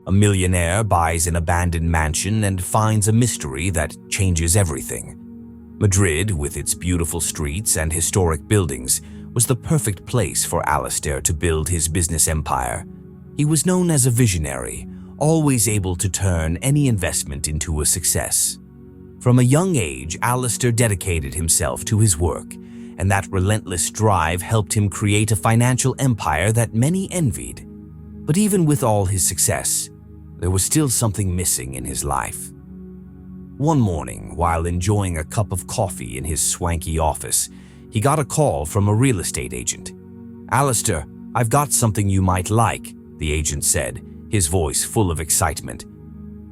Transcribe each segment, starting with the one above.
A millionaire buys an abandoned mansion and finds a mystery that changes everything. Madrid, with its beautiful streets and historic buildings, was the perfect place for Alistair to build his business empire. He was known as a visionary, always able to turn any investment into a success. From a young age, Alistair dedicated himself to his work, and that relentless drive helped him create a financial empire that many envied. But even with all his success, there was still something missing in his life. One morning, while enjoying a cup of coffee in his swanky office, he got a call from a real estate agent. "Alistair, I've got something you might like," the agent said, his voice full of excitement.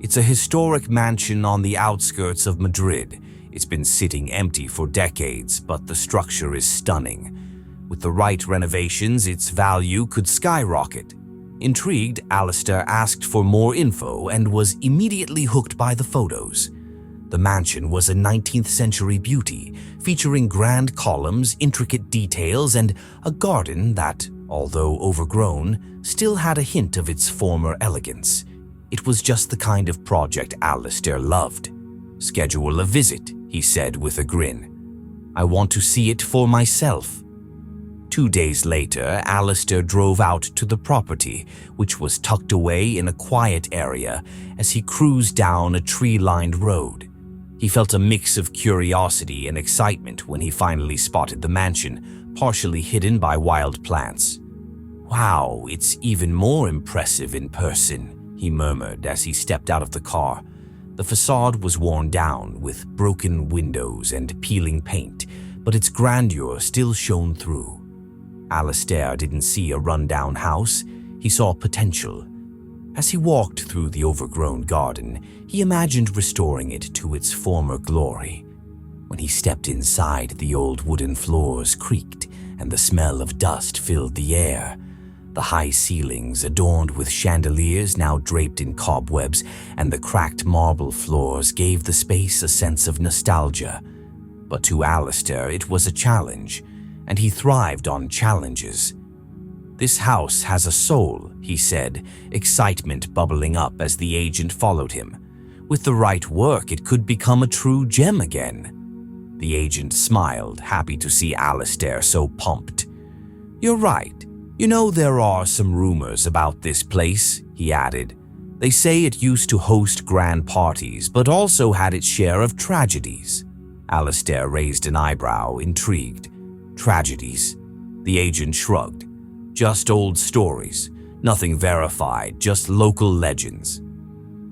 "It's a historic mansion on the outskirts of Madrid. It's been sitting empty for decades, but the structure is stunning. With the right renovations, its value could skyrocket." Intrigued, Alistair asked for more info and was immediately hooked by the photos. The mansion was a 19th century beauty, featuring grand columns, intricate details, and a garden that, although overgrown, still had a hint of its former elegance. It was just the kind of project Alistair loved. "Schedule a visit," he said with a grin. "I want to see it for myself." 2 days later, Alistair drove out to the property, which was tucked away in a quiet area, as he cruised down a tree-lined road. He felt a mix of curiosity and excitement when he finally spotted the mansion, partially hidden by wild plants. "Wow, it's even more impressive in person," he murmured as he stepped out of the car. The facade was worn down, with broken windows and peeling paint, but its grandeur still shone through. Alistair didn't see a run-down house, he saw potential. As he walked through the overgrown garden, he imagined restoring it to its former glory. When he stepped inside, the old wooden floors creaked and the smell of dust filled the air. The high ceilings, adorned with chandeliers now draped in cobwebs, and the cracked marble floors gave the space a sense of nostalgia. But to Alistair, it was a challenge, and he thrived on challenges. "This house has a soul," he said, excitement bubbling up as the agent followed him. "With the right work, it could become a true gem again." The agent smiled, happy to see Alistair so pumped. "You're right. You know, there are some rumors about this place," he added. "They say it used to host grand parties, but also had its share of tragedies." Alistair raised an eyebrow, intrigued. "Tragedies?" The agent shrugged. "Just old stories. Nothing verified, just local legends."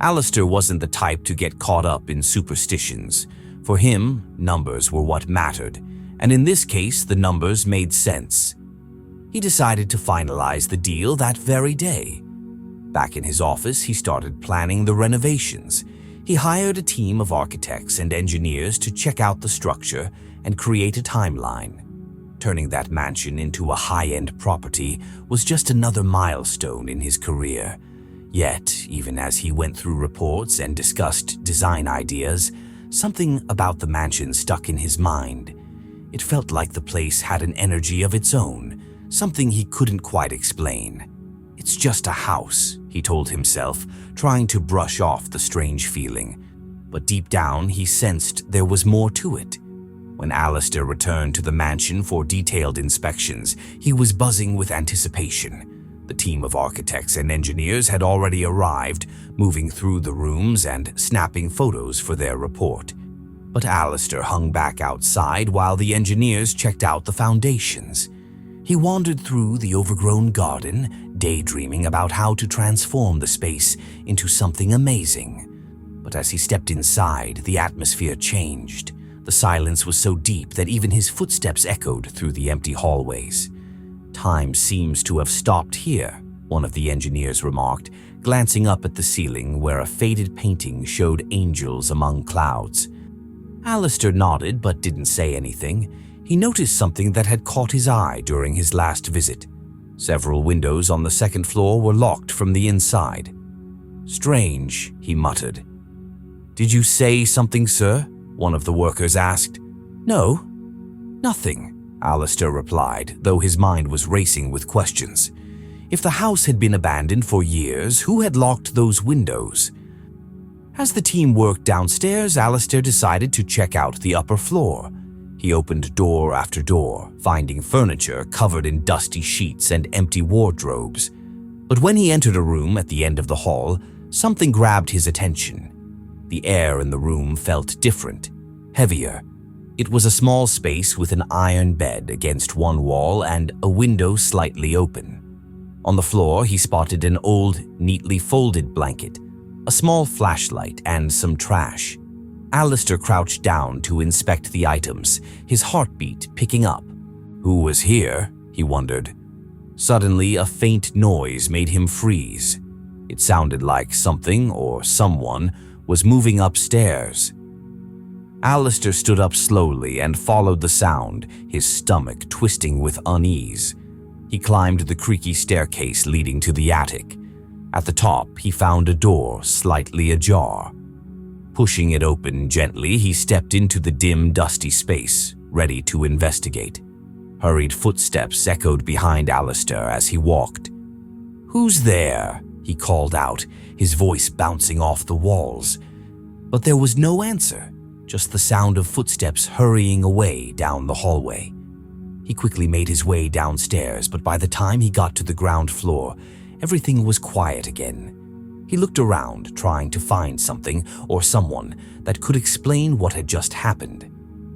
Alistair wasn't the type to get caught up in superstitions. For him, numbers were what mattered, and in this case, the numbers made sense. He decided to finalize the deal that very day. Back in his office, he started planning the renovations. He hired a team of architects and engineers to check out the structure and create a timeline. Turning that mansion into a high-end property was just another milestone in his career. Yet, even as he went through reports and discussed design ideas, something about the mansion stuck in his mind. It felt like the place had an energy of its own, something he couldn't quite explain. "It's just a house," he told himself, trying to brush off the strange feeling. But deep down, he sensed there was more to it. When Alistair returned to the mansion for detailed inspections, he was buzzing with anticipation. The team of architects and engineers had already arrived, moving through the rooms and snapping photos for their report. But Alistair hung back outside while the engineers checked out the foundations. He wandered through the overgrown garden, daydreaming about how to transform the space into something amazing. But as he stepped inside, the atmosphere changed. The silence was so deep that even his footsteps echoed through the empty hallways. "Time seems to have stopped here," one of the engineers remarked, glancing up at the ceiling where a faded painting showed angels among clouds. Alistair nodded but didn't say anything. He noticed something that had caught his eye during his last visit. Several windows on the second floor were locked from the inside. "Strange," he muttered. "Did you say something, sir?" one of the workers asked. "No, nothing," Alistair replied, though his mind was racing with questions. If the house had been abandoned for years, who had locked those windows? As the team worked downstairs, Alistair decided to check out the upper floor. He opened door after door, finding furniture covered in dusty sheets and empty wardrobes. But when he entered a room at the end of the hall, something grabbed his attention. The air in the room felt different, heavier. It was a small space with an iron bed against one wall and a window slightly open. On the floor, he spotted an old, neatly folded blanket, a small flashlight, and some trash. Alistair crouched down to inspect the items, his heartbeat picking up. Who was here? He wondered. Suddenly, a faint noise made him freeze. It sounded like something or someone was moving upstairs. Alistair stood up slowly and followed the sound, his stomach twisting with unease. He climbed the creaky staircase leading to the attic. At the top, he found a door slightly ajar. Pushing it open gently, he stepped into the dim, dusty space, ready to investigate. Hurried footsteps echoed behind Alistair as he walked. "Who's there?" he called out, his voice bouncing off the walls. But there was no answer, just the sound of footsteps hurrying away down the hallway. He quickly made his way downstairs, but by the time he got to the ground floor, everything was quiet again. He looked around, trying to find something or someone that could explain what had just happened.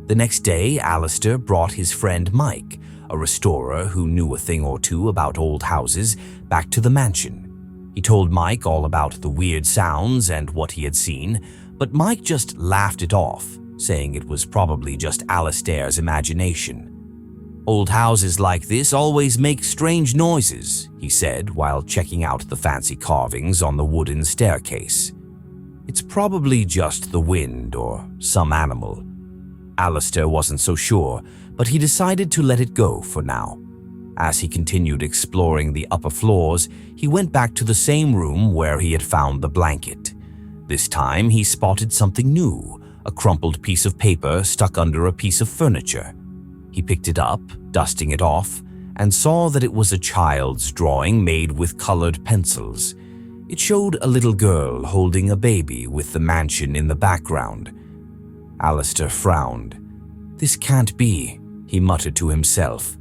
The next day, Alistair brought his friend Mike, a restorer who knew a thing or two about old houses, back to the mansion. He told Mike all about the weird sounds and what he had seen, but Mike just laughed it off, saying it was probably just Alistair's imagination. "Old houses like this always make strange noises," he said while checking out the fancy carvings on the wooden staircase. "It's probably just the wind or some animal." Alistair wasn't so sure, but he decided to let it go for now. As he continued exploring the upper floors, he went back to the same room where he had found the blanket. This time, he spotted something new, a crumpled piece of paper stuck under a piece of furniture. He picked it up, dusting it off, and saw that it was a child's drawing made with colored pencils. It showed a little girl holding a baby with the mansion in the background. Alistair frowned. "This can't be," he muttered to himself.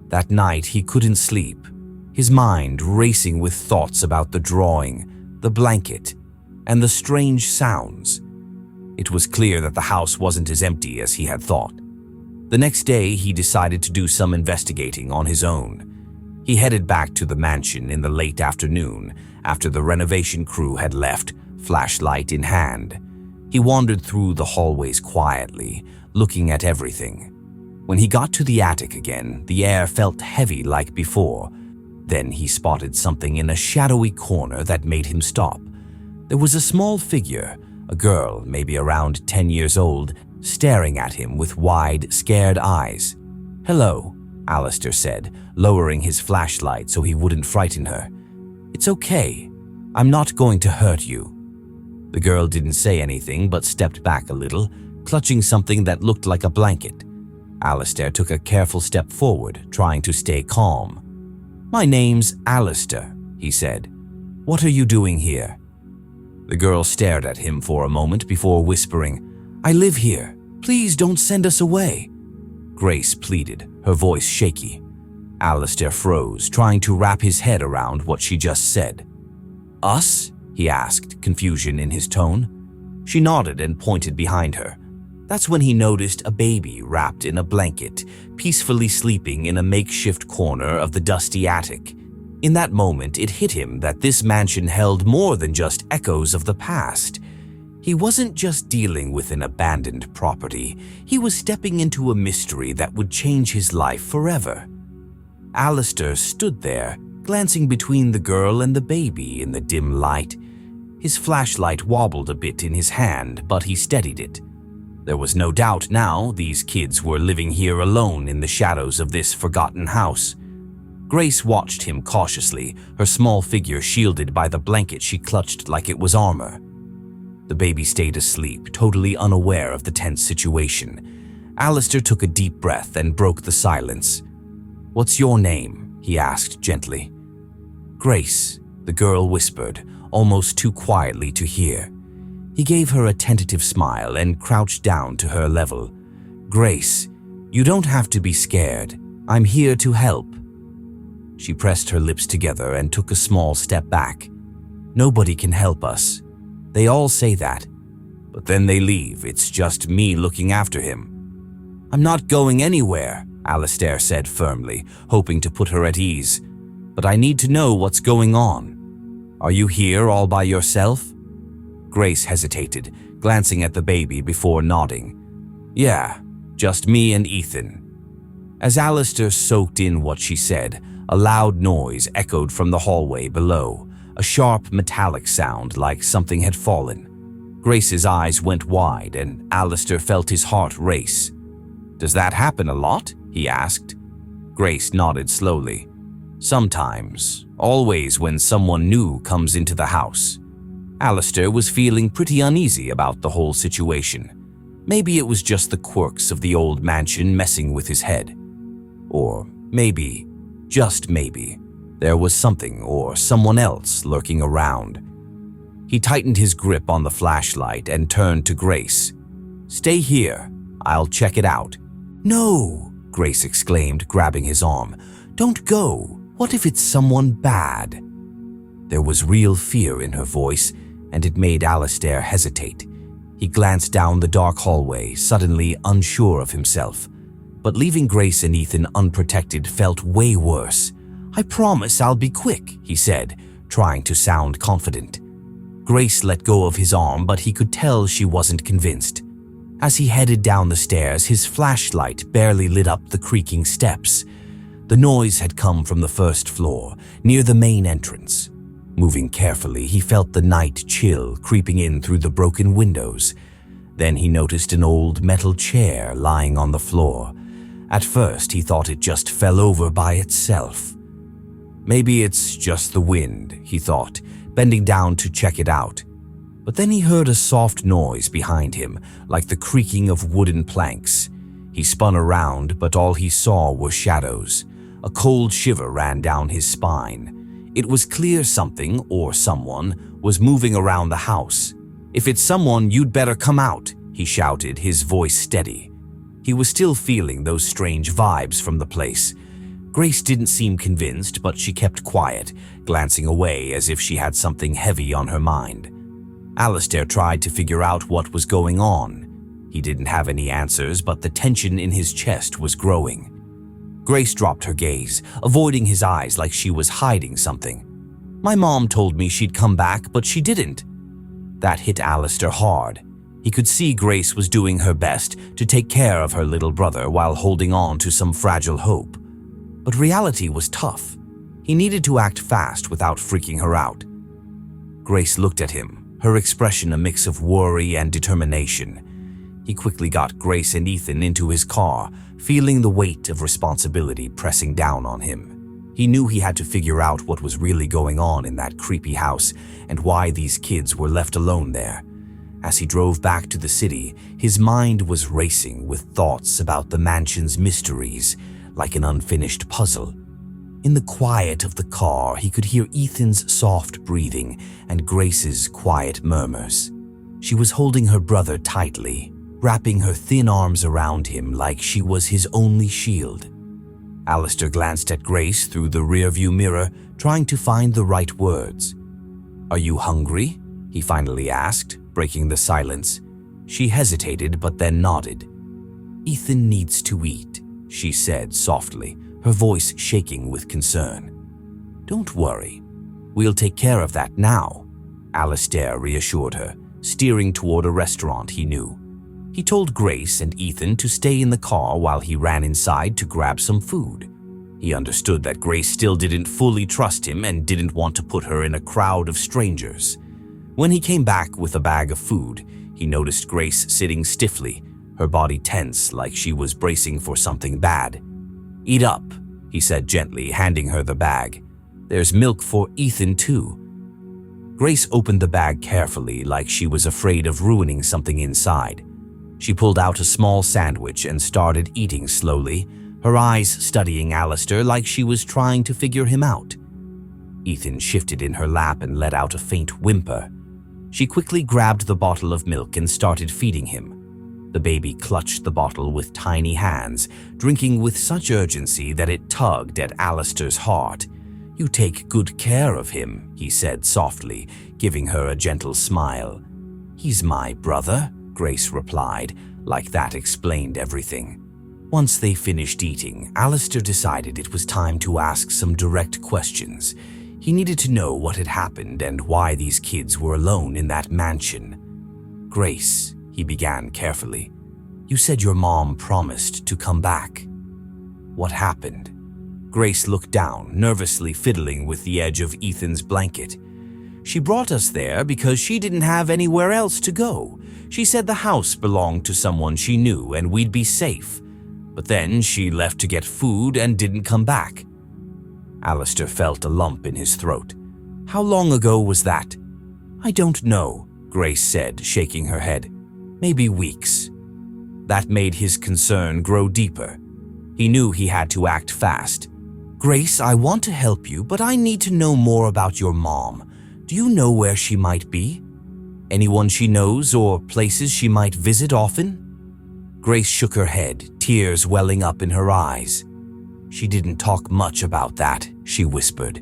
That night he couldn't sleep, his mind racing with thoughts about the drawing, the blanket, and the strange sounds. It was clear that the house wasn't as empty as he had thought. The next day, he decided to do some investigating on his own. He headed back to the mansion in the late afternoon after the renovation crew had left, flashlight in hand. He wandered through the hallways quietly, looking at everything. When he got to the attic again, the air felt heavy like before. Then he spotted something in a shadowy corner that made him stop. There was a small figure, a girl maybe around 10 years old, staring at him with wide, scared eyes. "Hello," Alistair said, lowering his flashlight so he wouldn't frighten her. "It's okay. I'm not going to hurt you." The girl didn't say anything but stepped back a little, clutching something that looked like a blanket. Alistair took a careful step forward, trying to stay calm. "My name's Alistair," he said. "What are you doing here?" The girl stared at him for a moment before whispering, "I live here. Please don't send us away." Grace pleaded, her voice shaky. Alistair froze, trying to wrap his head around what she just said. "Us?" he asked, confusion in his tone. She nodded and pointed behind her. That's when he noticed a baby wrapped in a blanket, peacefully sleeping in a makeshift corner of the dusty attic. In that moment, it hit him that this mansion held more than just echoes of the past. He wasn't just dealing with an abandoned property, he was stepping into a mystery that would change his life forever. Alistair stood there, glancing between the girl and the baby in the dim light. His flashlight wobbled a bit in his hand, but he steadied it. There was no doubt now these kids were living here alone in the shadows of this forgotten house. Grace watched him cautiously, her small figure shielded by the blanket she clutched like it was armor. The baby stayed asleep, totally unaware of the tense situation. Alistair took a deep breath and broke the silence. "What's your name?" he asked gently. "Grace," the girl whispered, almost too quietly to hear. He gave her a tentative smile and crouched down to her level. "Grace, you don't have to be scared. I'm here to help." She pressed her lips together and took a small step back. "Nobody can help us. They all say that. But then they leave. It's just me looking after him." "I'm not going anywhere," Alistair said firmly, hoping to put her at ease. "But I need to know what's going on. Are you here all by yourself?" Grace hesitated, glancing at the baby before nodding. "Yeah, just me and Ethan." As Alistair soaked in what she said, a loud noise echoed from the hallway below, a sharp metallic sound like something had fallen. Grace's eyes went wide and Alistair felt his heart race. "Does that happen a lot?" he asked. Grace nodded slowly. "Sometimes, always when someone new comes into the house." Alistair was feeling pretty uneasy about the whole situation. Maybe it was just the quirks of the old mansion messing with his head. Or maybe, just maybe, there was something or someone else lurking around. He tightened his grip on the flashlight and turned to Grace. "Stay here. I'll check it out." "No," Grace exclaimed, grabbing his arm. "Don't go. What if it's someone bad?" There was real fear in her voice, and it made Alistair hesitate. He glanced down the dark hallway, suddenly unsure of himself. But leaving Grace and Ethan unprotected felt way worse. "I promise I'll be quick," he said, trying to sound confident. Grace let go of his arm, but he could tell she wasn't convinced. As he headed down the stairs, his flashlight barely lit up the creaking steps. The noise had come from the first floor, near the main entrance. Moving carefully, he felt the night chill creeping in through the broken windows. Then he noticed an old metal chair lying on the floor. At first, he thought it just fell over by itself. Maybe it's just the wind, he thought, bending down to check it out. But then he heard a soft noise behind him, like the creaking of wooden planks. He spun around, but all he saw were shadows. A cold shiver ran down his spine. It was clear something, or someone, was moving around the house. "If it's someone, you'd better come out," he shouted, his voice steady. He was still feeling those strange vibes from the place. Grace didn't seem convinced, but she kept quiet, glancing away as if she had something heavy on her mind. Alistair tried to figure out what was going on. He didn't have any answers, but the tension in his chest was growing. Grace dropped her gaze, avoiding his eyes like she was hiding something. "My mom told me she'd come back, but she didn't." That hit Alistair hard. He could see Grace was doing her best to take care of her little brother while holding on to some fragile hope. But reality was tough. He needed to act fast without freaking her out. Grace looked at him, her expression a mix of worry and determination. He quickly got Grace and Ethan into his car, feeling the weight of responsibility pressing down on him. He knew he had to figure out what was really going on in that creepy house and why these kids were left alone there. As he drove back to the city, his mind was racing with thoughts about the mansion's mysteries, like an unfinished puzzle. In the quiet of the car, he could hear Ethan's soft breathing and Grace's quiet murmurs. She was holding her brother tightly, wrapping her thin arms around him like she was his only shield. Alistair glanced at Grace through the rearview mirror, trying to find the right words. "Are you hungry?" he finally asked, breaking the silence. She hesitated but then nodded. "Ethan needs to eat," she said softly, her voice shaking with concern. "Don't worry. We'll take care of that now," Alistair reassured her, steering toward a restaurant he knew. He told Grace and Ethan to stay in the car while he ran inside to grab some food. He understood that Grace still didn't fully trust him and didn't want to put her in a crowd of strangers. When he came back with a bag of food, he noticed Grace sitting stiffly, her body tense like she was bracing for something bad. "Eat up," he said gently, handing her the bag. "There's milk for Ethan too." Grace opened the bag carefully like she was afraid of ruining something inside. She pulled out a small sandwich and started eating slowly, her eyes studying Alistair like she was trying to figure him out. Ethan shifted in her lap and let out a faint whimper. She quickly grabbed the bottle of milk and started feeding him. The baby clutched the bottle with tiny hands, drinking with such urgency that it tugged at Alistair's heart. "You take good care of him," he said softly, giving her a gentle smile. "He's my brother," Grace replied, like that explained everything. Once they finished eating, Alistair decided it was time to ask some direct questions. He needed to know what had happened and why these kids were alone in that mansion. "Grace," he began carefully, "you said your mom promised to come back. What happened?" Grace looked down, nervously fiddling with the edge of Ethan's blanket. "She brought us there because she didn't have anywhere else to go. She said the house belonged to someone she knew and we'd be safe. But then she left to get food and didn't come back." Alistair felt a lump in his throat. "How long ago was that?" "I don't know," Grace said, shaking her head. "Maybe weeks." That made his concern grow deeper. He knew he had to act fast. "Grace, I want to help you, but I need to know more about your mom. Do you know where she might be? Anyone she knows or places she might visit often?" Grace shook her head, tears welling up in her eyes. "She didn't talk much about that," she whispered.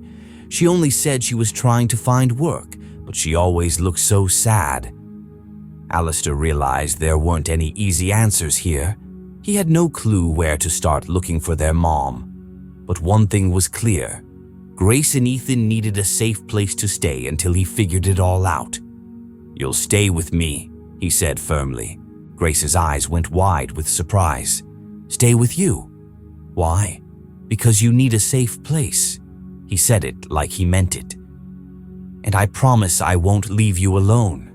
"She only said she was trying to find work, but she always looked so sad." Alistair realized there weren't any easy answers here. He had no clue where to start looking for their mom. But one thing was clear. Grace and Ethan needed a safe place to stay until he figured it all out. "You'll stay with me," he said firmly. Grace's eyes went wide with surprise. "Stay with you? Why?" "Because you need a safe place." He said it like he meant it. "And I promise I won't leave you alone."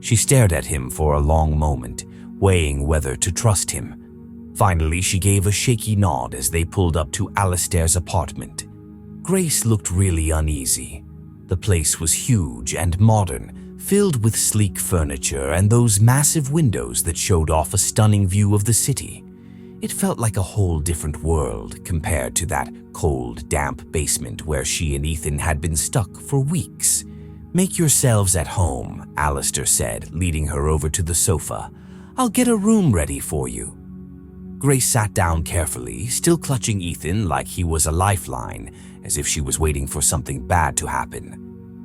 She stared at him for a long moment, weighing whether to trust him. Finally, she gave a shaky nod as they pulled up to Alistair's apartment. Grace looked really uneasy. The place was huge and modern, filled with sleek furniture and those massive windows that showed off a stunning view of the city. It felt like a whole different world compared to that cold, damp basement where she and Ethan had been stuck for weeks. "Make yourselves at home," Alistair said, leading her over to the sofa. "I'll get a room ready for you." Grace sat down carefully, still clutching Ethan like he was a lifeline, as if she was waiting for something bad to happen.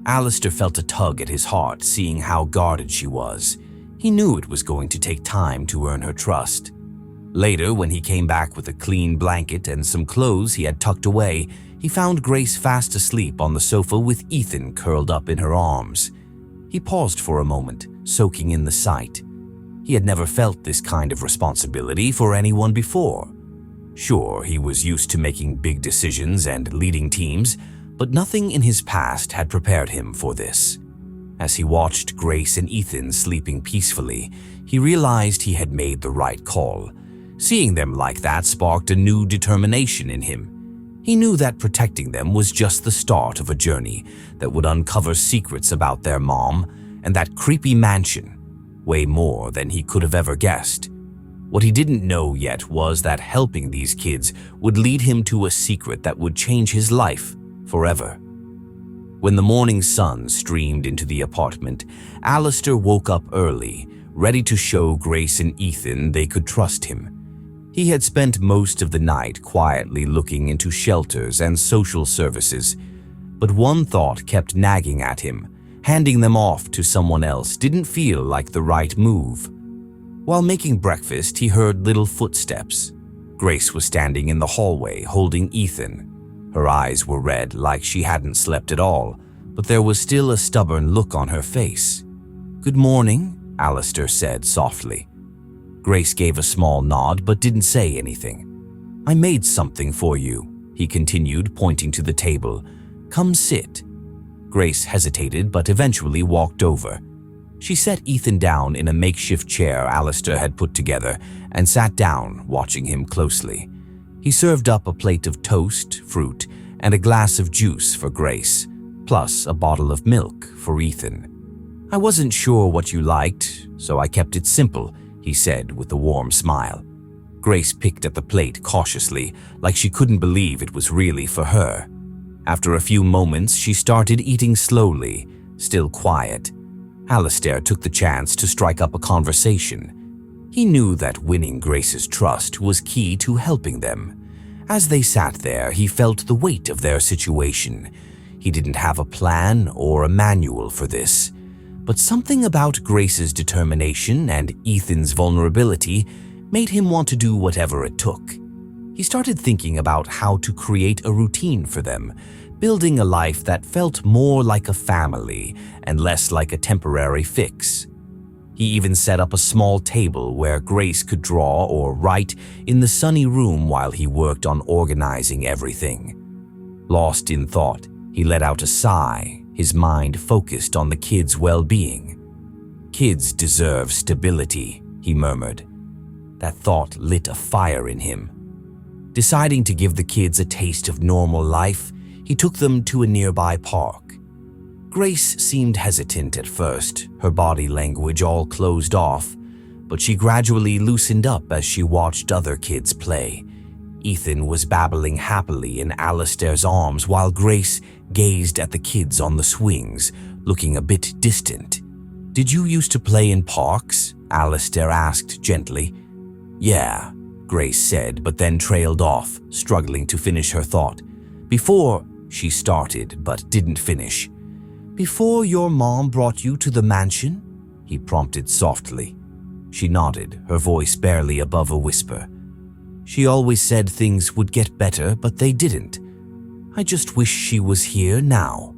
Alistair felt a tug at his heart, seeing how guarded she was. He knew it was going to take time to earn her trust. Later, when he came back with a clean blanket and some clothes he had tucked away, he found Grace fast asleep on the sofa with Ethan curled up in her arms. He paused for a moment, soaking in the sight. He had never felt this kind of responsibility for anyone before. Sure, he was used to making big decisions and leading teams, but nothing in his past had prepared him for this. As he watched Grace and Ethan sleeping peacefully, he realized he had made the right call. Seeing them like that sparked a new determination in him. He knew that protecting them was just the start of a journey that would uncover secrets about their mom and that creepy mansion, way more than he could have ever guessed. What he didn't know yet was that helping these kids would lead him to a secret that would change his life forever. When the morning sun streamed into the apartment, Alistair woke up early, ready to show Grace and Ethan they could trust him. He had spent most of the night quietly looking into shelters and social services, but one thought kept nagging at him. Handing them off to someone else didn't feel like the right move. While making breakfast, he heard little footsteps. Grace was standing in the hallway holding Ethan. Her eyes were red like she hadn't slept at all, but there was still a stubborn look on her face. "Good morning," Alistair said softly. Grace gave a small nod but didn't say anything. "I made something for you," he continued, pointing to the table. "Come sit." Grace hesitated but eventually walked over. She set Ethan down in a makeshift chair Alistair had put together and sat down, watching him closely. He served up a plate of toast, fruit, and a glass of juice for Grace, plus a bottle of milk for Ethan. "I wasn't sure what you liked, so I kept it simple," he said with a warm smile. Grace picked at the plate cautiously, like she couldn't believe it was really for her. After a few moments, she started eating slowly, still quiet. Alistair took the chance to strike up a conversation. He knew that winning Grace's trust was key to helping them. As they sat there, he felt the weight of their situation. He didn't have a plan or a manual for this, but something about Grace's determination and Ethan's vulnerability made him want to do whatever it took. He started thinking about how to create a routine for them, building a life that felt more like a family and less like a temporary fix. He even set up a small table where Grace could draw or write in the sunny room while he worked on organizing everything. Lost in thought, he let out a sigh, his mind focused on the kids' well-being. "Kids deserve stability," he murmured. That thought lit a fire in him. Deciding to give the kids a taste of normal life, he took them to a nearby park. Grace seemed hesitant at first, her body language all closed off, but she gradually loosened up as she watched other kids play. Ethan was babbling happily in Alistair's arms while Grace gazed at the kids on the swings, looking a bit distant. "Did you used to play in parks?" Alistair asked gently. "Yeah," Grace said, but then trailed off, struggling to finish her thought. "Before," she started, but didn't finish. "Before your mom brought you to the mansion?" he prompted softly. She nodded, her voice barely above a whisper. "She always said things would get better, but they didn't. I just wish she was here now."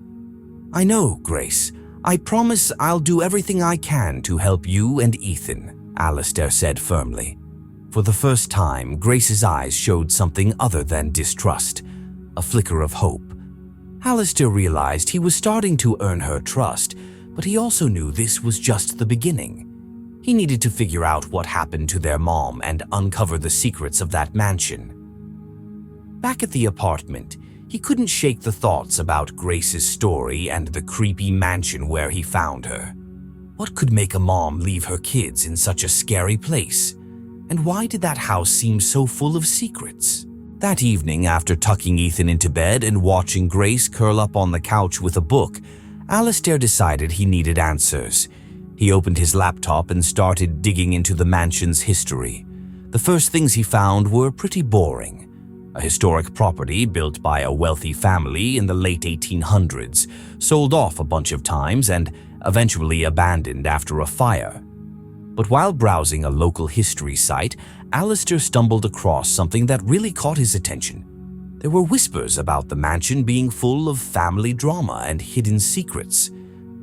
"I know, Grace. I promise I'll do everything I can to help you and Ethan," Alistair said firmly. For the first time, Grace's eyes showed something other than distrust, a flicker of hope. Alistair realized he was starting to earn her trust, but he also knew this was just the beginning. He needed to figure out what happened to their mom and uncover the secrets of that mansion. Back at the apartment, he couldn't shake the thoughts about Grace's story and the creepy mansion where he found her. What could make a mom leave her kids in such a scary place? And why did that house seem so full of secrets? That evening, after tucking Ethan into bed and watching Grace curl up on the couch with a book, Alistair decided he needed answers. He opened his laptop and started digging into the mansion's history. The first things he found were pretty boring. A historic property built by a wealthy family in the late 1800s, sold off a bunch of times and eventually abandoned after a fire. But while browsing a local history site, Alistair stumbled across something that really caught his attention. There were whispers about the mansion being full of family drama and hidden secrets.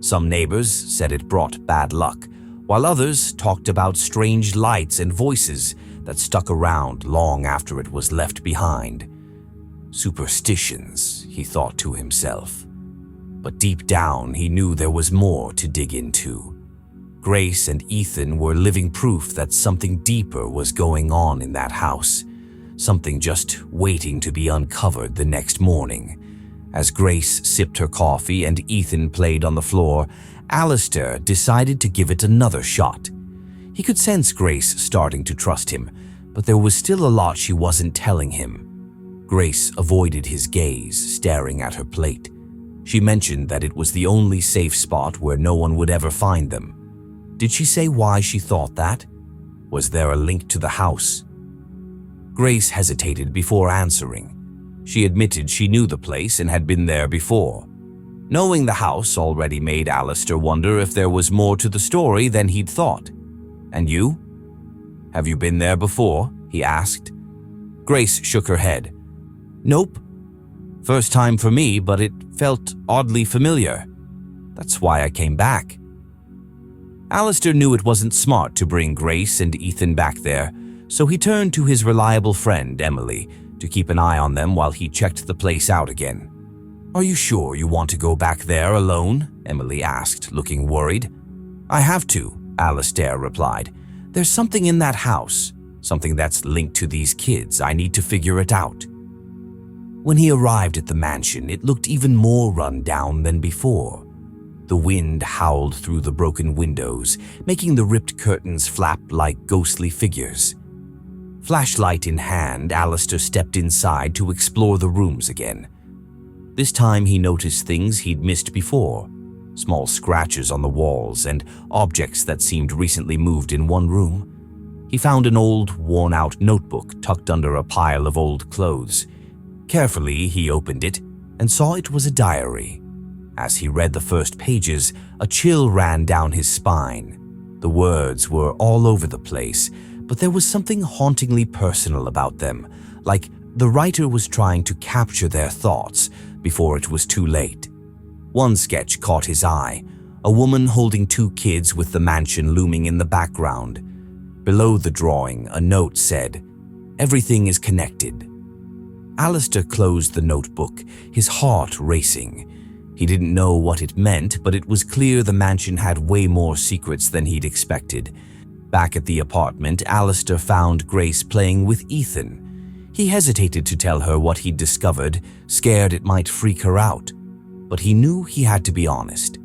Some neighbors said it brought bad luck, while others talked about strange lights and voices that stuck around long after it was left behind. Superstitions, he thought to himself. But deep down, he knew there was more to dig into. Grace and Ethan were living proof that something deeper was going on in that house, something just waiting to be uncovered the next morning. As Grace sipped her coffee and Ethan played on the floor, Alistair decided to give it another shot. He could sense Grace starting to trust him, but there was still a lot she wasn't telling him. Grace avoided his gaze, staring at her plate. She mentioned that it was the only safe spot where no one would ever find them. Did she say why she thought that? Was there a link to the house? Grace hesitated before answering. She admitted she knew the place and had been there before. Knowing the house already made Alistair wonder if there was more to the story than he'd thought. "And you? Have you been there before?" he asked. Grace shook her head. "Nope. First time for me, but it felt oddly familiar. That's why I came back." Alistair knew it wasn't smart to bring Grace and Ethan back there, so he turned to his reliable friend, Emily, to keep an eye on them while he checked the place out again. "Are you sure you want to go back there alone?" Emily asked, looking worried. "I have to," Alistair replied. "There's something in that house, something that's linked to these kids. I need to figure it out." When he arrived at the mansion, it looked even more run down than before. The wind howled through the broken windows, making the ripped curtains flap like ghostly figures. Flashlight in hand, Alistair stepped inside to explore the rooms again. This time he noticed things he'd missed before, small scratches on the walls and objects that seemed recently moved in one room. He found an old, worn-out notebook tucked under a pile of old clothes. Carefully, he opened it and saw it was a diary. As he read the first pages, a chill ran down his spine. The words were all over the place, but there was something hauntingly personal about them, like the writer was trying to capture their thoughts before it was too late. One sketch caught his eye, a woman holding two kids with the mansion looming in the background. Below the drawing, a note said, "Everything is connected." Alistair closed the notebook, his heart racing. He didn't know what it meant, but it was clear the mansion had way more secrets than he'd expected. Back at the apartment, Alistair found Grace playing with Ethan. He hesitated to tell her what he'd discovered, scared it might freak her out. But he knew he had to be honest.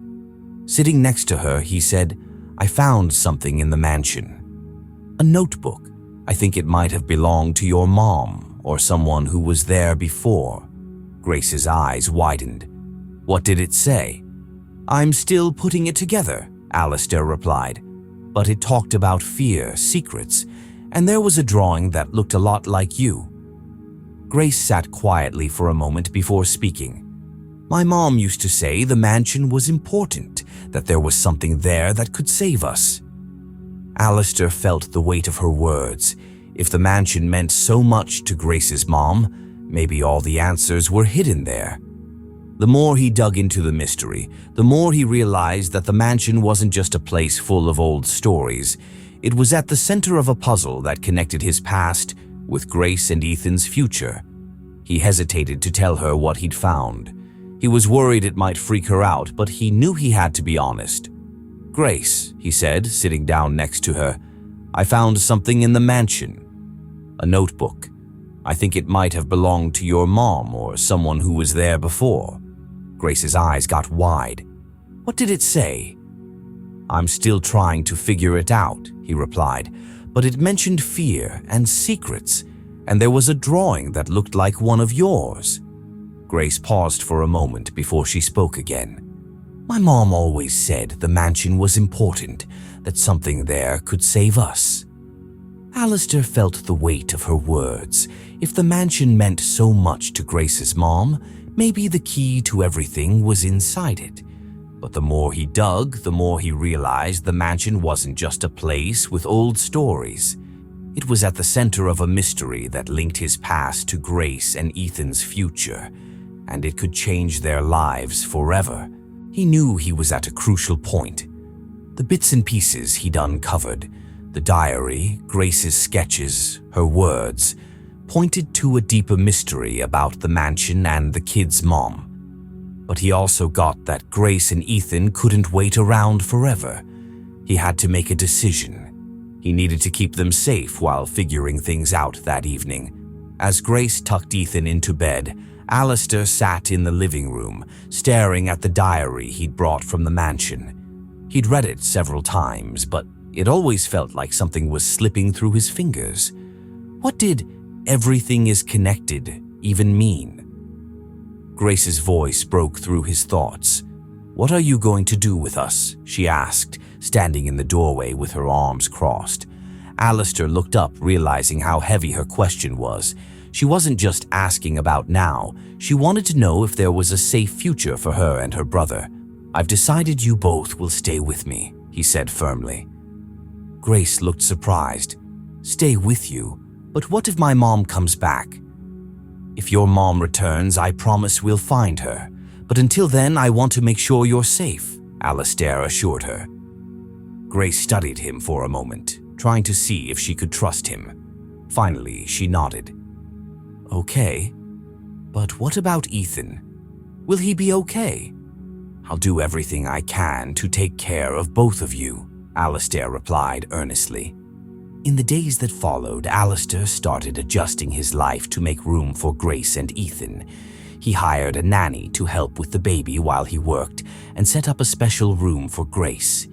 Sitting next to her, he said, "I found something in the mansion. A notebook. I think it might have belonged to your mom or someone who was there before." Grace's eyes widened. "What did it say?" "I'm still putting it together," Alistair replied. "But it talked about fear, secrets, and there was a drawing that looked a lot like you." Grace sat quietly for a moment before speaking. "My mom used to say the mansion was important, that there was something there that could save us." Alistair felt the weight of her words. If the mansion meant so much to Grace's mom, maybe all the answers were hidden there. The more he dug into the mystery, the more he realized that the mansion wasn't just a place full of old stories. It was at the center of a puzzle that connected his past with Grace and Ethan's future. He hesitated to tell her what he'd found. He was worried it might freak her out, but he knew he had to be honest. "Grace," he said, sitting down next to her, "I found something in the mansion. A notebook. I think it might have belonged to your mom or someone who was there before." Grace's eyes got wide. "What did it say?" "I'm still trying to figure it out," he replied, "but it mentioned fear and secrets, and there was a drawing that looked like one of yours." Grace paused for a moment before she spoke again. "My mom always said the mansion was important, that something there could save us." Alistair felt the weight of her words. If the mansion meant so much to Grace's mom, maybe the key to everything was inside it. But the more he dug, the more he realized the mansion wasn't just a place with old stories. It was at the center of a mystery that linked his past to Grace and Ethan's future, and it could change their lives forever. He knew he was at a crucial point. The bits and pieces he'd uncovered, the diary, Grace's sketches, her words, pointed to a deeper mystery about the mansion and the kid's mom. But he also got that Grace and Ethan couldn't wait around forever. He had to make a decision. He needed to keep them safe while figuring things out that evening. As Grace tucked Ethan into bed, Alistair sat in the living room, staring at the diary he'd brought from the mansion. He'd read it several times, but it always felt like something was slipping through his fingers. What did "everything is connected" even mean? Grace's voice broke through his thoughts. "What are you going to do with us?" she asked, standing in the doorway with her arms crossed. Alistair looked up, realizing how heavy her question was. She wasn't just asking about now. She wanted to know if there was a safe future for her and her brother. "I've decided you both will stay with me," he said firmly. Grace looked surprised. "Stay with you? But what if my mom comes back?" "If your mom returns, I promise we'll find her. But until then, I want to make sure you're safe," Alistair assured her. Grace studied him for a moment, trying to see if she could trust him. Finally, she nodded. "Okay, but what about Ethan? Will he be okay?" "I'll do everything I can to take care of both of you," Alistair replied earnestly. In the days that followed, Alistair started adjusting his life to make room for Grace and Ethan. He hired a nanny to help with the baby while he worked and set up a special room for Grace.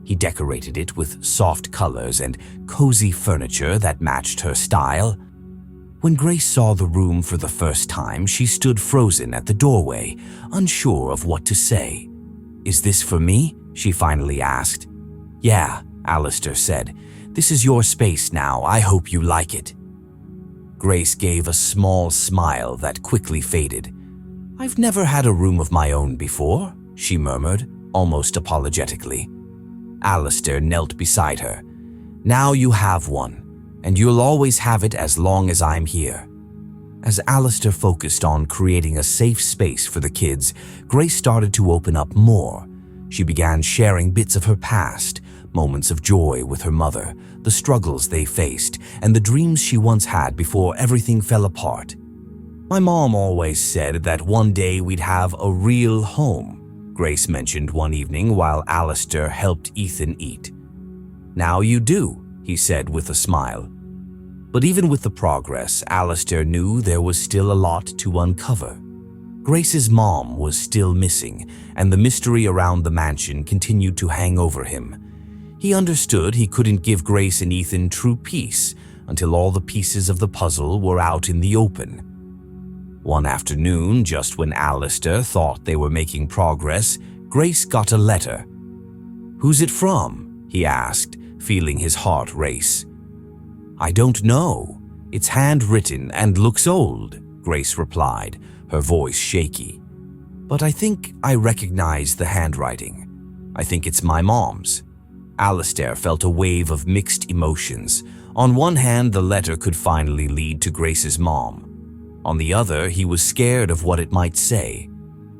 He decorated it with soft colors and cozy furniture that matched her style. When Grace saw the room for the first time, she stood frozen at the doorway, unsure of what to say. "Is this for me?" she finally asked. "Yeah," Alistair said. "This is your space now. I hope you like it." Grace gave a small smile that quickly faded. "I've never had a room of my own before," she murmured, almost apologetically. Alistair knelt beside her. "Now you have one, and you'll always have it as long as I'm here." As Alistair focused on creating a safe space for the kids, Grace started to open up more. She began sharing bits of her past, moments of joy with her mother, the struggles they faced, and the dreams she once had before everything fell apart. "My mom always said that one day we'd have a real home," Grace mentioned one evening while Alistair helped Ethan eat. "Now you do," he said with a smile. But even with the progress, Alistair knew there was still a lot to uncover. Grace's mom was still missing, and the mystery around the mansion continued to hang over him. He understood he couldn't give Grace and Ethan true peace until all the pieces of the puzzle were out in the open. One afternoon, just when Alistair thought they were making progress, Grace got a letter. "Who's it from?" he asked, feeling his heart race. "I don't know. It's handwritten and looks old," Grace replied, her voice shaky. "But I think I recognize the handwriting. I think it's my mom's." Alistair felt a wave of mixed emotions. On one hand, the letter could finally lead to Grace's mom. On the other, he was scared of what it might say.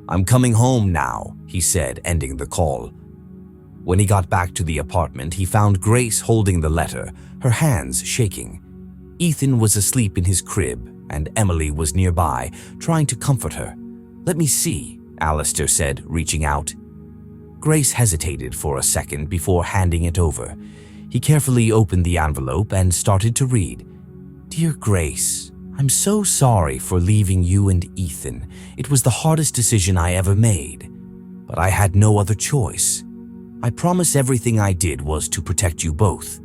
"I'm coming home now," he said, ending the call. When he got back to the apartment, he found Grace holding the letter, her hands shaking. Ethan was asleep in his crib, and Emily was nearby, trying to comfort her. "Let me see," Alistair said, reaching out. Grace hesitated for a second before handing it over. He carefully opened the envelope and started to read. "Dear Grace, I'm so sorry for leaving you and Ethan. It was the hardest decision I ever made, but I had no other choice. I promise everything I did was to protect you both.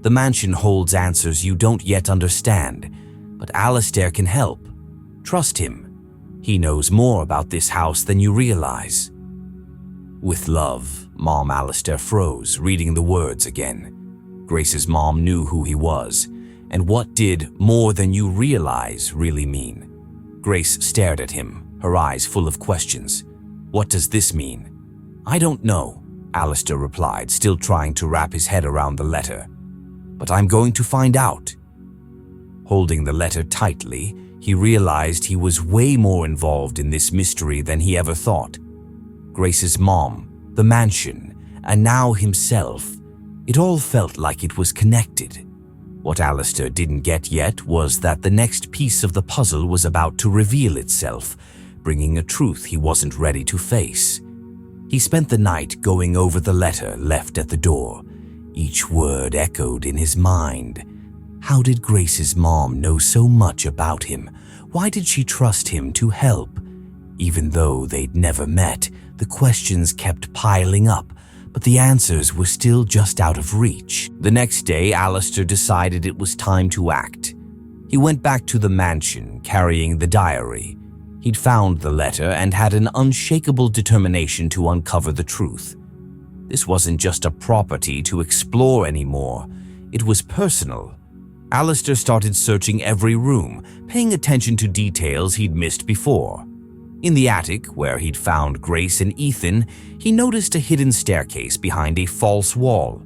The mansion holds answers you don't yet understand, but Alistair can help. Trust him. He knows more about this house than you realize." "With love," Mom. Alistair froze, reading the words again. Grace's mom knew who he was, and what did "more than you realize" really mean? Grace stared at him, her eyes full of questions. "What does this mean?" "I don't know," Alistair replied, still trying to wrap his head around the letter. "But I'm going to find out." Holding the letter tightly, he realized he was way more involved in this mystery than he ever thought. Grace's mom, the mansion, and now himself. It all felt like it was connected. What Alistair didn't get yet was that the next piece of the puzzle was about to reveal itself, bringing a truth he wasn't ready to face. He spent the night going over the letter left at the door. Each word echoed in his mind. How did Grace's mom know so much about him? Why did she trust him to help? Even though they'd never met, the questions kept piling up, but the answers were still just out of reach. The next day, Alistair decided it was time to act. He went back to the mansion, carrying the diary. He'd found the letter and had an unshakable determination to uncover the truth. This wasn't just a property to explore anymore. It was personal. Alistair started searching every room, paying attention to details he'd missed before. In the attic, where he'd found Grace and Ethan, he noticed a hidden staircase behind a false wall.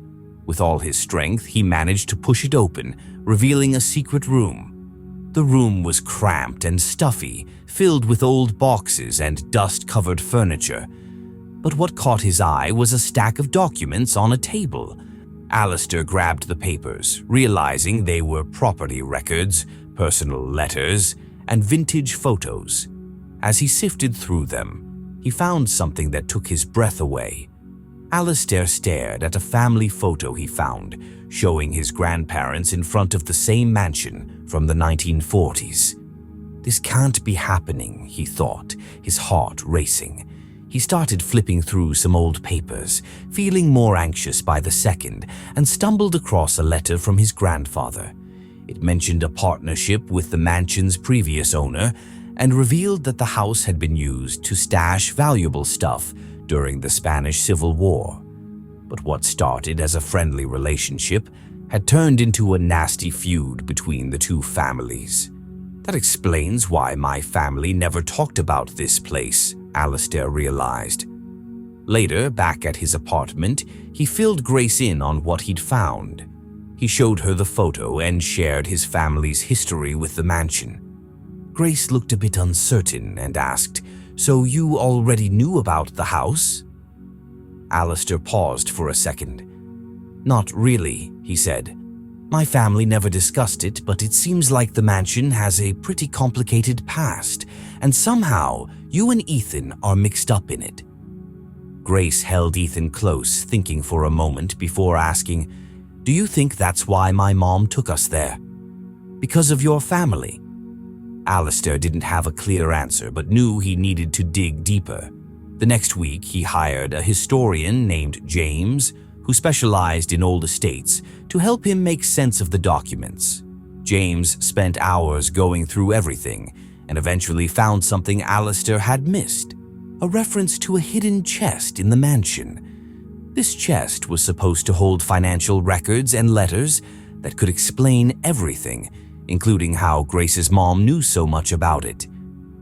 With all his strength, he managed to push it open, revealing a secret room. The room was cramped and stuffy, filled with old boxes and dust-covered furniture. But what caught his eye was a stack of documents on a table. Alistair grabbed the papers, realizing they were property records, personal letters, and vintage photos. As he sifted through them, he found something that took his breath away. Alistair stared at a family photo he found, showing his grandparents in front of the same mansion from the 1940s. This can't be happening, he thought, his heart racing. He started flipping through some old papers, feeling more anxious by the second, and stumbled across a letter from his grandfather. It mentioned a partnership with the mansion's previous owner and revealed that the house had been used to stash valuable stuff during the Spanish Civil War. But what started as a friendly relationship had turned into a nasty feud between the two families. That explains why my family never talked about this place, Alistair realized. Later, back at his apartment, he filled Grace in on what he'd found. He showed her the photo and shared his family's history with the mansion. Grace looked a bit uncertain and asked, "So you already knew about the house?" Alistair paused for a second. "Not really," he said. "My family never discussed it, but it seems like the mansion has a pretty complicated past, and somehow you and Ethan are mixed up in it." Grace held Ethan close, thinking for a moment before asking, "Do you think that's why my mom took us there? Because of your family?" Alistair didn't have a clear answer, but knew he needed to dig deeper. The next week, he hired a historian named James, who specialized in old estates, to help him make sense of the documents. James spent hours going through everything and eventually found something Alistair had missed, a reference to a hidden chest in the mansion. This chest was supposed to hold financial records and letters that could explain everything, including how Grace's mom knew so much about it.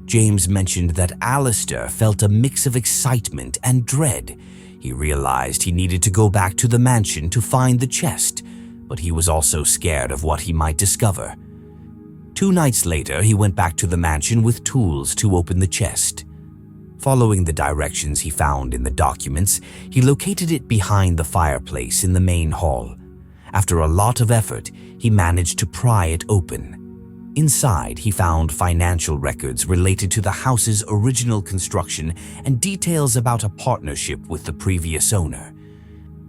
James mentioned that Alistair felt a mix of excitement and dread. He realized he needed to go back to the mansion to find the chest, but he was also scared of what he might discover. 2 nights later, he went back to the mansion with tools to open the chest. Following the directions he found in the documents, he located it behind the fireplace in the main hall. After a lot of effort, he managed to pry it open. Inside, he found financial records related to the house's original construction and details about a partnership with the previous owner.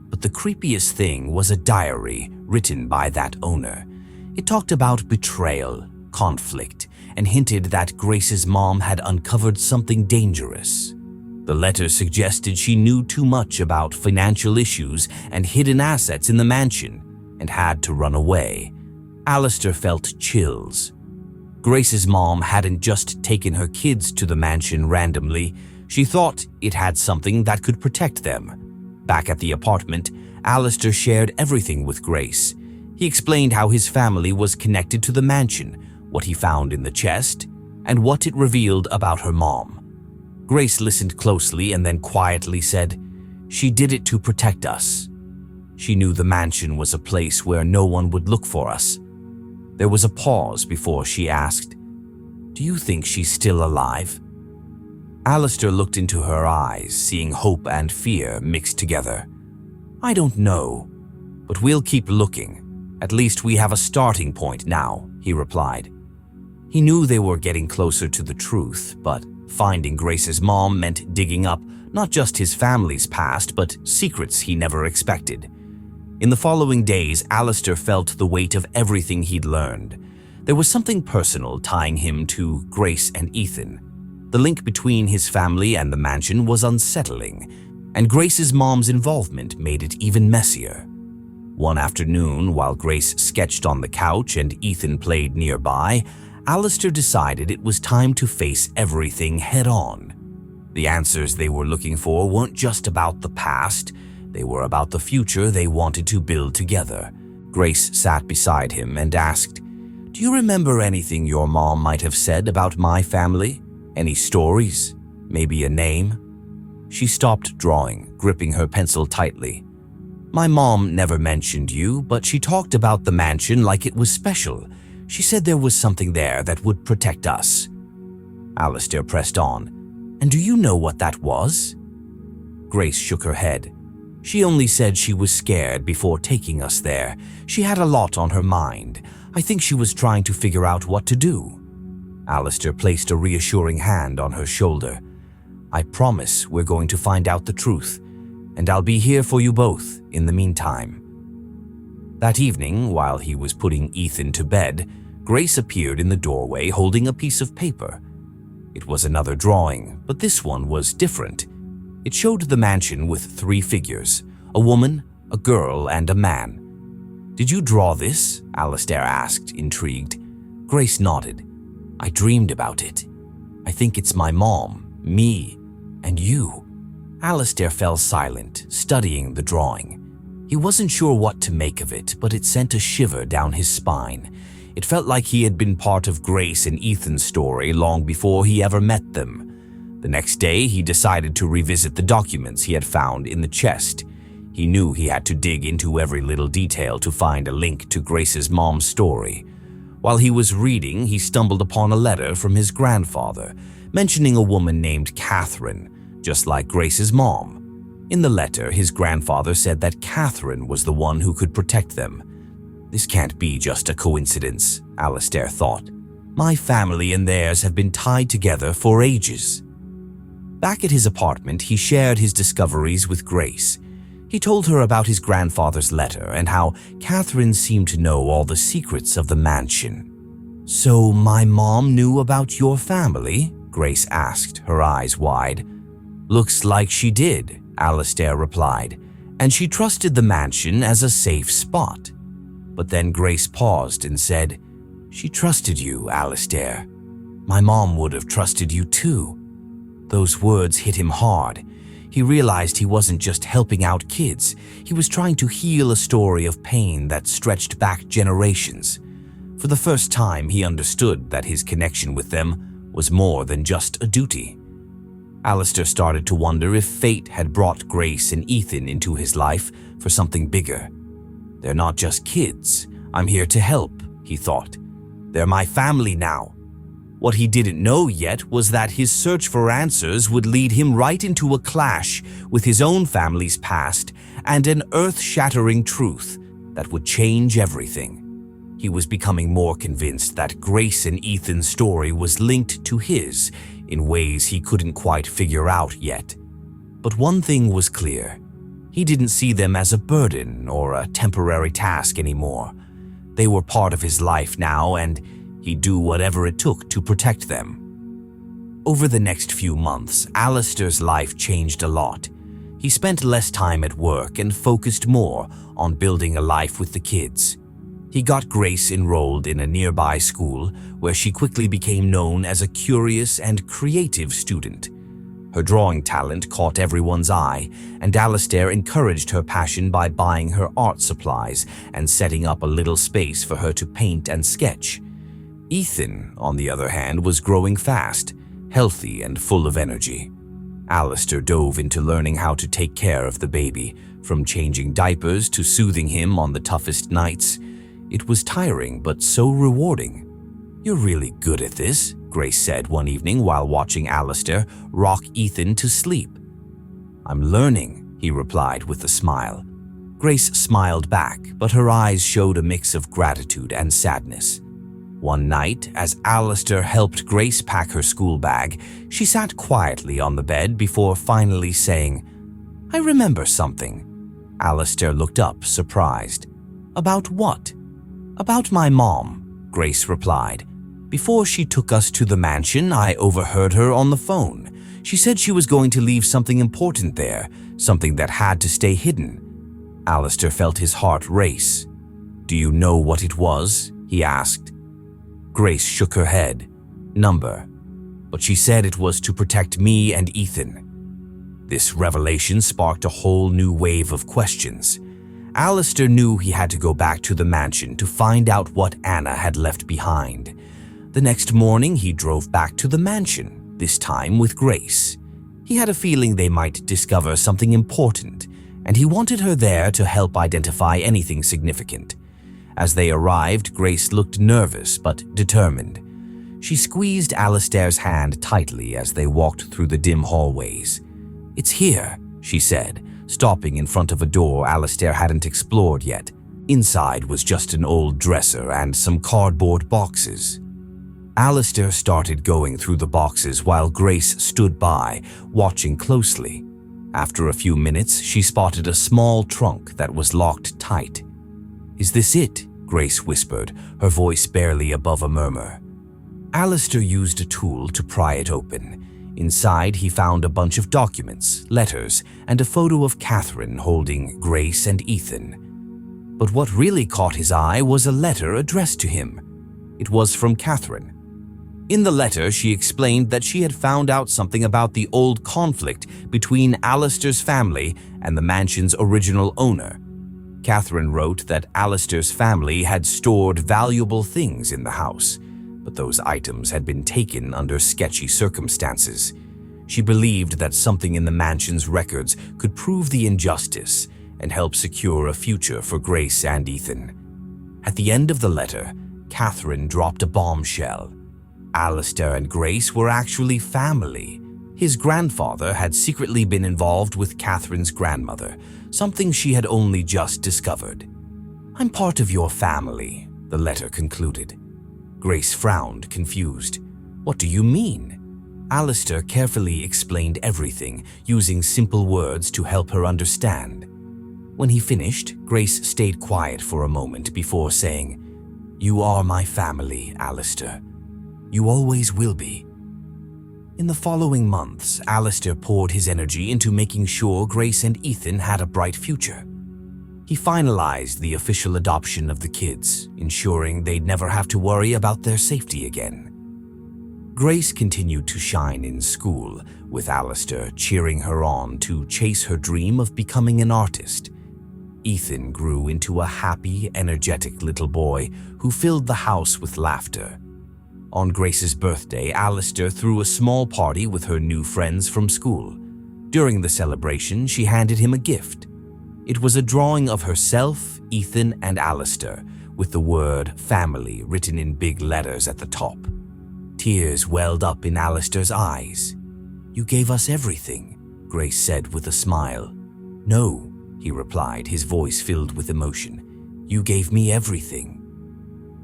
But the creepiest thing was a diary written by that owner. It talked about betrayal, conflict, and hinted that Grace's mom had uncovered something dangerous. The letter suggested she knew too much about financial issues and hidden assets in the mansion and had to run away. Alistair felt chills. Grace's mom hadn't just taken her kids to the mansion randomly. She thought it had something that could protect them. Back at the apartment, Alistair shared everything with Grace. He explained how his family was connected to the mansion, what he found in the chest, and what it revealed about her mom. Grace listened closely and then quietly said, "She did it to protect us. She knew the mansion was a place where no one would look for us." There was a pause before she asked, "Do you think she's still alive?" Alistair looked into her eyes, seeing hope and fear mixed together. "I don't know, but we'll keep looking. At least we have a starting point now," he replied. He knew they were getting closer to the truth, but finding Grace's mom meant digging up not just his family's past, but secrets he never expected. In the following days, Alistair felt the weight of everything he'd learned. There was something personal tying him to Grace and Ethan. The link between his family and the mansion was unsettling, and Grace's mom's involvement made it even messier. One afternoon, while Grace sketched on the couch and Ethan played nearby, Alistair decided it was time to face everything head-on. The answers they were looking for weren't just about the past. They were about the future they wanted to build together. Grace sat beside him and asked, "Do you remember anything your mom might have said about my family? Any stories? Maybe a name?" She stopped drawing, gripping her pencil tightly. "My mom never mentioned you, but she talked about the mansion like it was special. She said there was something there that would protect us." Alistair pressed on. "And do you know what that was?" Grace shook her head. "She only said she was scared before taking us there. She had a lot on her mind. I think she was trying to figure out what to do." Alistair placed a reassuring hand on her shoulder. "I promise we're going to find out the truth, and I'll be here for you both in the meantime." That evening, while he was putting Ethan to bed, Grace appeared in the doorway holding a piece of paper. It was another drawing, but this one was different. It showed the mansion with 3 figures, a woman, a girl, and a man. "Did you draw this?" Alistair asked, intrigued. Grace nodded. "I dreamed about it. I think it's my mom, me, and you." Alistair fell silent, studying the drawing. He wasn't sure what to make of it, but it sent a shiver down his spine. It felt like he had been part of Grace and Ethan's story long before he ever met them. The next day, he decided to revisit the documents he had found in the chest. He knew he had to dig into every little detail to find a link to Grace's mom's story. While he was reading, he stumbled upon a letter from his grandfather, mentioning a woman named Catherine, just like Grace's mom. In the letter, his grandfather said that Catherine was the one who could protect them. This can't be just a coincidence, Alistair thought. My family and theirs have been tied together for ages. Back at his apartment, he shared his discoveries with Grace. He told her about his grandfather's letter and how Catherine seemed to know all the secrets of the mansion. "So my mom knew about your family?" Grace asked, her eyes wide. "Looks like she did," Alistair replied, "and she trusted the mansion as a safe spot." But then Grace paused and said, "She trusted you, Alistair. My mom would have trusted you too." Those words hit him hard. He realized he wasn't just helping out kids. He was trying to heal a story of pain that stretched back generations. For the first time, he understood that his connection with them was more than just a duty. Alistair started to wonder if fate had brought Grace and Ethan into his life for something bigger. "They're not just kids. I'm here to help," he thought. "They're my family now." What he didn't know yet was that his search for answers would lead him right into a clash with his own family's past and an earth-shattering truth that would change everything. He was becoming more convinced that Grace and Ethan's story was linked to his in ways he couldn't quite figure out yet. But one thing was clear. He didn't see them as a burden or a temporary task anymore. They were part of his life now, and he'd do whatever it took to protect them. Over the next few months, Alistair's life changed a lot. He spent less time at work and focused more on building a life with the kids. He got Grace enrolled in a nearby school where she quickly became known as a curious and creative student. Her drawing talent caught everyone's eye, and Alistair encouraged her passion by buying her art supplies and setting up a little space for her to paint and sketch. Ethan, on the other hand, was growing fast, healthy and full of energy. Alistair dove into learning how to take care of the baby, from changing diapers to soothing him on the toughest nights. It was tiring, but so rewarding. "You're really good at this," Grace said one evening while watching Alistair rock Ethan to sleep. "I'm learning," he replied with a smile. Grace smiled back, but her eyes showed a mix of gratitude and sadness. One night, as Alistair helped Grace pack her school bag, she sat quietly on the bed before finally saying, "I remember something." Alistair looked up, surprised. "About what?" "About my mom," Grace replied. "Before she took us to the mansion, I overheard her on the phone. She said she was going to leave something important there, something that had to stay hidden." Alistair felt his heart race. "Do you know what it was?" he asked. Grace shook her head. "Number. But she said it was to protect me and Ethan." This revelation sparked a whole new wave of questions. Alistair knew he had to go back to the mansion to find out what Anna had left behind. The next morning, he drove back to the mansion, this time with Grace. He had a feeling they might discover something important, and he wanted her there to help identify anything significant. As they arrived, Grace looked nervous but determined. She squeezed Alistair's hand tightly as they walked through the dim hallways. "It's here," she said, stopping in front of a door Alistair hadn't explored yet. Inside was just an old dresser and some cardboard boxes. Alistair started going through the boxes while Grace stood by, watching closely. After a few minutes, she spotted a small trunk that was locked tight. "Is this it?" Grace whispered, her voice barely above a murmur. Alistair used a tool to pry it open. Inside, he found a bunch of documents, letters, and a photo of Catherine holding Grace and Ethan. But what really caught his eye was a letter addressed to him. It was from Catherine. In the letter, she explained that she had found out something about the old conflict between Alistair's family and the mansion's original owner. Catherine wrote that Alistair's family had stored valuable things in the house, but those items had been taken under sketchy circumstances. She believed that something in the mansion's records could prove the injustice and help secure a future for Grace and Ethan. At the end of the letter, Catherine dropped a bombshell. Alistair and Grace were actually family. His grandfather had secretly been involved with Catherine's grandmother, something she had only just discovered. "I'm part of your family," the letter concluded. Grace frowned, confused. "What do you mean?" Alistair carefully explained everything, using simple words to help her understand. When he finished, Grace stayed quiet for a moment before saying, "You are my family, Alistair. You always will be." In the following months, Alistair poured his energy into making sure Grace and Ethan had a bright future. He finalized the official adoption of the kids, ensuring they'd never have to worry about their safety again. Grace continued to shine in school, with Alistair cheering her on to chase her dream of becoming an artist. Ethan grew into a happy, energetic little boy who filled the house with laughter. On Grace's birthday, Alistair threw a small party with her new friends from school. During the celebration, she handed him a gift. It was a drawing of herself, Ethan, and Alistair, with the word family written in big letters at the top. Tears welled up in Alistair's eyes. "You gave us everything," Grace said with a smile. "No," he replied, his voice filled with emotion. "You gave me everything."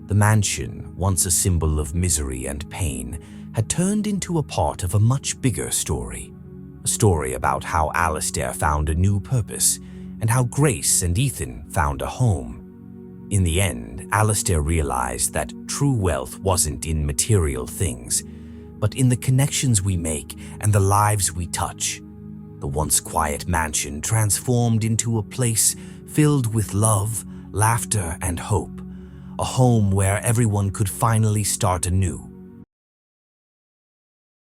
The mansion, once a symbol of misery and pain, had turned into a part of a much bigger story. A story about how Alistair found a new purpose and how Grace and Ethan found a home. In the end, Alistair realized that true wealth wasn't in material things, but in the connections we make and the lives we touch. The once quiet mansion transformed into a place filled with love, laughter, and hope. A home where everyone could finally start anew.